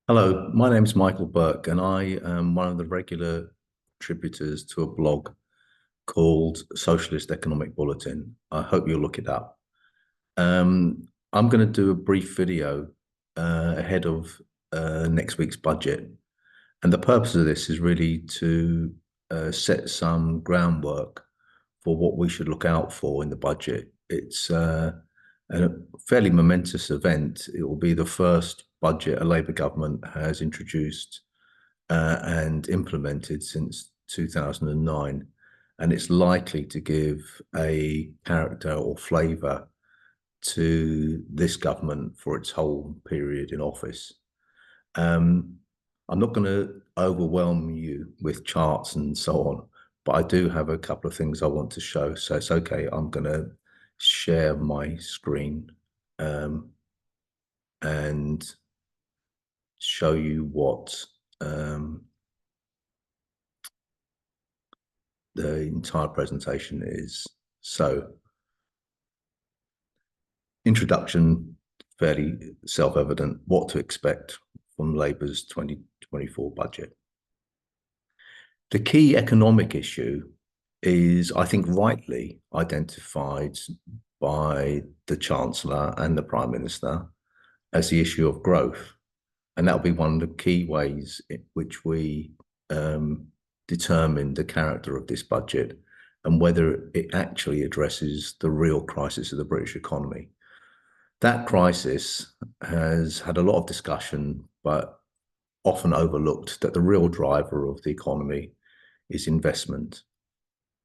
Hello, my name's Michael Burke, and I am one of the regular contributors to a blog called Socialist Economic Bulletin. I hope you'll look it up. I'm going to do a brief video ahead of next week's budget. And the purpose of this is really to set some groundwork for what we should look out for in the budget. It's a fairly momentous event. It will be the first budget a Labour government has introduced and implemented since 2009. And it's likely to give a character or flavour to this government for its whole period in office. Um, I'm not going to overwhelm you with charts and so on, but I do have a couple of things I want to show. So it's okay. I'm going to share my screen and show you what the entire presentation is. So, introduction, fairly self-evident, what to expect from Labour's 2024 budget. The key economic issue is, I think, rightly identified by the Chancellor and the Prime Minister as the issue of growth. And that'll be one of the key ways in which we determine the character of this budget and whether it actually addresses the real crisis of the British economy. That crisis has had a lot of discussion, but often overlooked that the real driver of the economy is investment.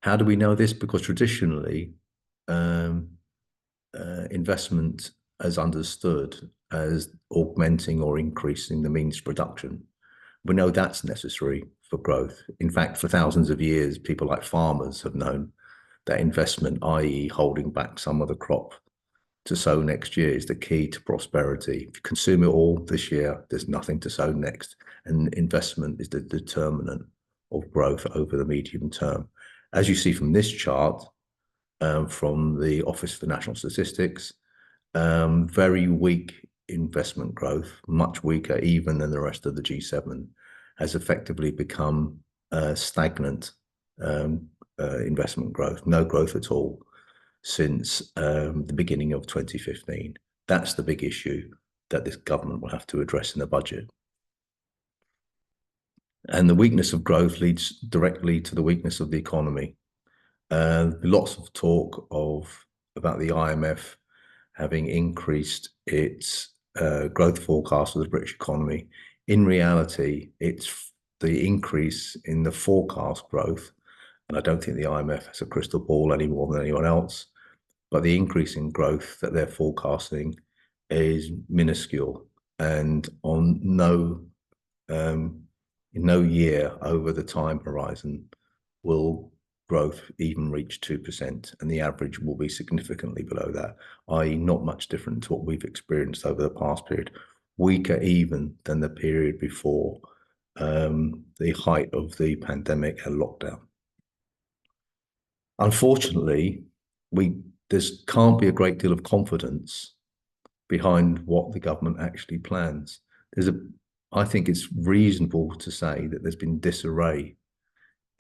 How do we know this? Because traditionally, investment is understood as augmenting or increasing the means of production. We know that's necessary for growth. In fact, for thousands of years, people like farmers have known that investment, i.e. holding back some of the crop to sow next year, is the key to prosperity. If you consume it all this year, there's nothing to sow next. And investment is the determinant of growth over the medium term. As you see from this chart, from the Office for National Statistics, very weak investment growth, much weaker even than the rest of the G7, has effectively become stagnant investment growth, no growth at all since the beginning of 2015. That's the big issue that this government will have to address in the budget. And the weakness of growth leads directly to the weakness of the economy. Lots of talk about the IMF having increased its growth forecast for the British economy. In reality, it's the increase in the forecast growth, and I don't think the IMF has a crystal ball any more than anyone else, but the increase in growth that they're forecasting is minuscule, and on in no year over the time horizon will growth even reach 2%, and the average will be significantly below that, i.e. not much different to what we've experienced over the past period, weaker even than the period before the height of the pandemic and lockdown. Unfortunately, there can't be a great deal of confidence behind what the government actually plans. I think it's reasonable to say that there's been disarray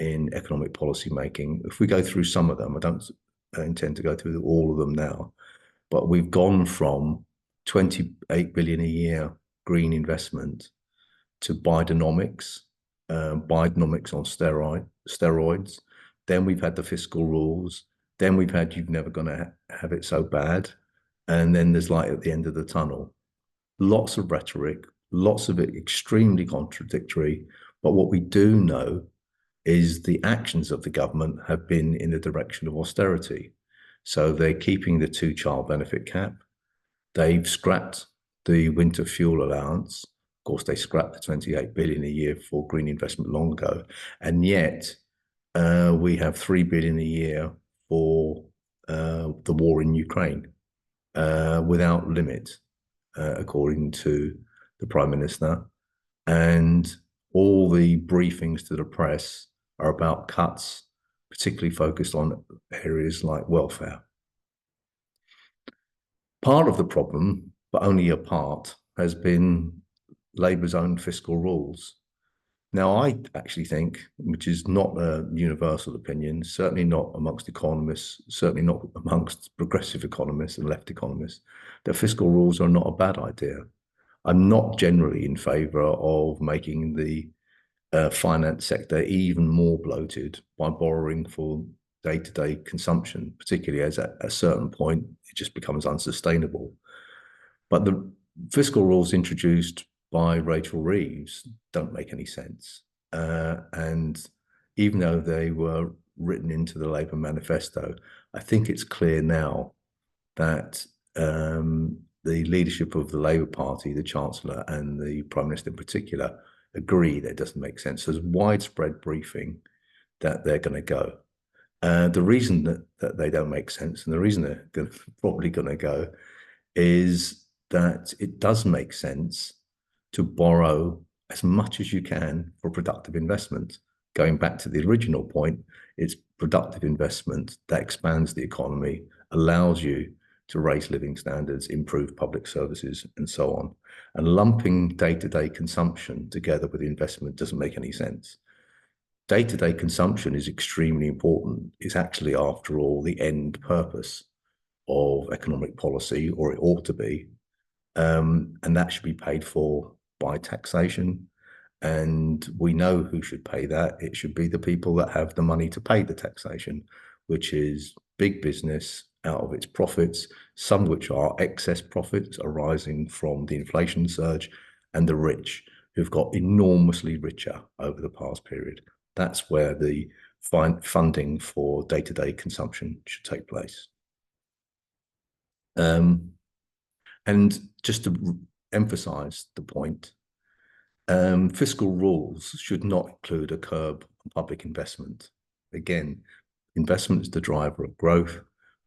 in economic policy making. If we go through some of them, I don't intend to go through all of them now, but we've gone from 28 billion a year green investment to Bidenomics on steroids. Then we've had the fiscal rules. Then we've had you're never going to have it so bad. And then there's light at the end of the tunnel. Lots of rhetoric, lots of it extremely contradictory. But what we do know is the actions of the government have been in the direction of austerity. So they're keeping the two-child benefit cap. They've scrapped the winter fuel allowance. Of course, they scrapped the 28 billion a year for green investment long ago. And yet we have 3 billion a year for the war in Ukraine without limit, according to the Prime Minister. And all the briefings to the press are about cuts, particularly focused on areas like welfare. Part of the problem, but only a part, has been Labour's own fiscal rules. Now, I actually think, which is not a universal opinion, certainly not amongst economists, certainly not amongst progressive economists and left economists, that fiscal rules are not a bad idea. I'm not generally in favour of making the finance sector even more bloated by borrowing for day-to-day consumption, particularly as at a certain point it just becomes unsustainable. But the fiscal rules introduced by Rachel Reeves don't make any sense. And even though they were written into the Labour manifesto, I think it's clear now that the leadership of the Labour Party, the Chancellor and the Prime Minister in particular, agree that it doesn't make sense. There's widespread briefing that they're going to go. The reason that they don't make sense, and the reason they're probably going to go, is that it does make sense to borrow as much as you can for productive investment. Going back to the original point, it's productive investment that expands the economy, allows you to raise living standards, improve public services, and so on. And lumping day-to-day consumption together with investment doesn't make any sense. Day-to-day consumption is extremely important. It's actually, after all, the end purpose of economic policy, or it ought to be, and that should be paid for by taxation. And we know who should pay that. It should be the people that have the money to pay the taxation, which is big business out of its profits, some which are excess profits arising from the inflation surge, and the rich who've got enormously richer over the past period. That's where the funding for day-to-day consumption should take place. And just to emphasize the point, fiscal rules should not include a curb on public investment. Again, investment is the driver of growth.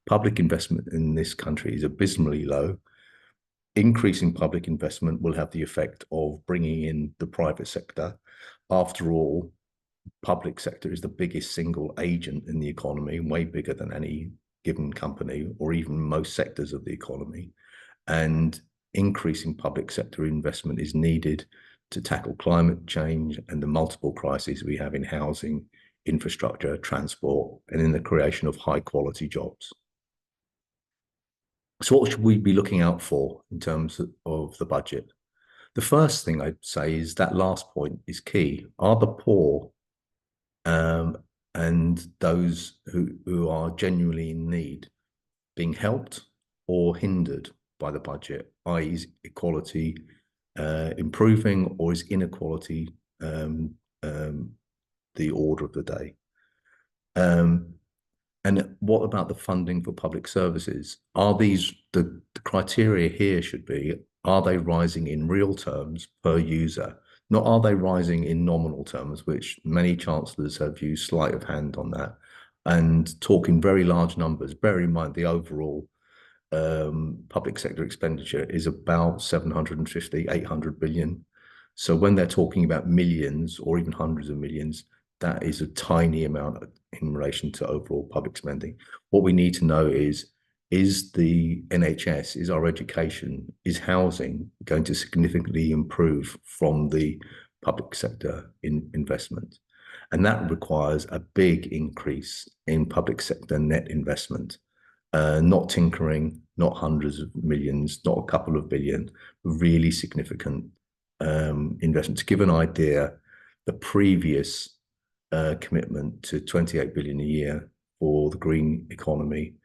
Public investment in this country is abysmally low. Increasing public investment will have the effect of bringing in the private sector. After all, public sector is the biggest single agent in the economy, way bigger than any given company or even most sectors of the economy. And increasing public sector investment is needed to tackle climate change and the multiple crises we have in housing, infrastructure, transport, and in the creation of high quality jobs. So what should we be looking out for in terms of the budget? The first thing I'd say is that last point is key. Are the poor and those who are genuinely in need being helped or hindered by the budget? I.e., is equality improving, or is inequality the order of the day? And what about the funding for public services? Are these the criteria here should be, are they rising in real terms per user? Not are they rising in nominal terms, which many chancellors have used sleight of hand on that, and talk in very large numbers. Bear in mind the overall public sector expenditure is about 750, 800 billion. So when they're talking about millions or even hundreds of millions, that is a tiny amount in relation to overall public spending. What we need to know is the NHS, is our education, is housing going to significantly improve from the public sector investment? And that requires a big increase in public sector net investment. Not tinkering, not hundreds of millions, not a couple of billion, really significant investment. To give an idea, the previous commitment to 28 billion a year for the green economy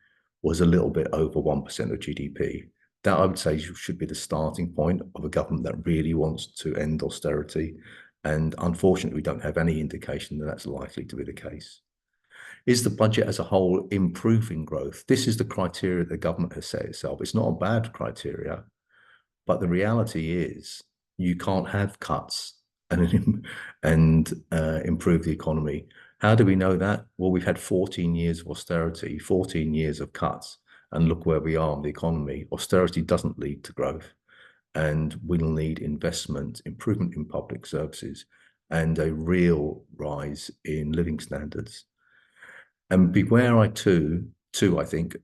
was a little bit over 1% of GDP. That, I would say, should be the starting point of a government that really wants to end austerity. And unfortunately, we don't have any indication that that's likely to be the case. Is the budget as a whole improving growth? This is the criteria the government has set itself. It's not a bad criteria, but the reality is you can't have cuts and improve the economy. How do we know that? Well, we've had 14 years of austerity, 14 years of cuts, and look where we are in the economy. Austerity doesn't lead to growth, and we'll need investment, improvement in public services, and a real rise in living standards. And beware, I think,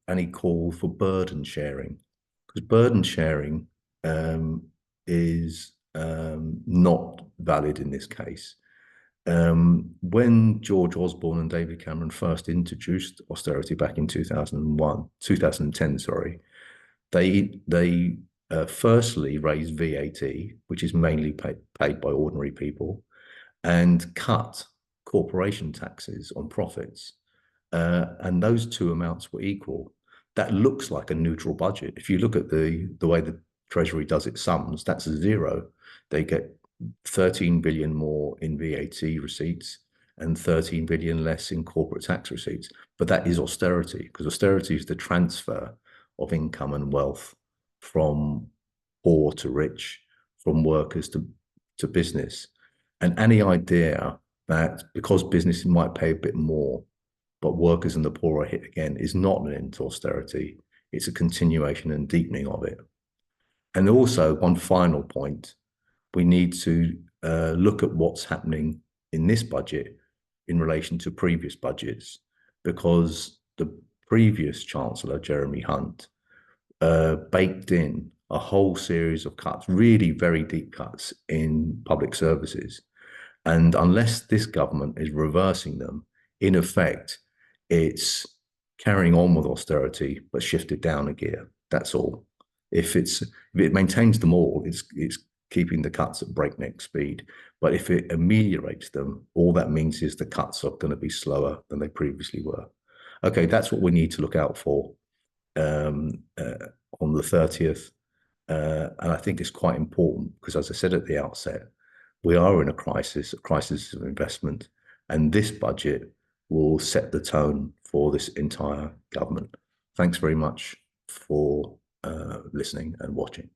any call for burden sharing, because burden sharing is not valid in this case. When George Osborne and David Cameron first introduced austerity back in 2010, sorry, they firstly raised VAT, which is mainly paid by ordinary people, and cut corporation taxes on profits. And those two amounts were equal. That looks like a neutral budget. If you look at the way the Treasury does its sums, that's a zero. They get 13 billion more in VAT receipts and 13 billion less in corporate tax receipts. But that is austerity, because austerity is the transfer of income and wealth from poor to rich, from workers to business. And any idea that because businesses might pay a bit more, but workers and the poor are hit again, is not an end to austerity. It's a continuation and deepening of it. And also, one final point, we need to look at what's happening in this budget in relation to previous budgets, because the previous Chancellor, Jeremy Hunt, baked in a whole series of cuts, really very deep cuts in public services. And unless this government is reversing them, in effect, it's carrying on with austerity, but shifted down a gear. That's all. If it maintains them all, it's keeping the cuts at breakneck speed. But if it ameliorates them, all that means is the cuts are going to be slower than they previously were. Okay, that's what we need to look out for on the 30th. And I think it's quite important because, as I said at the outset, we are in a crisis of investment, and this budget will set the tone for this entire government. Thanks very much for listening and watching.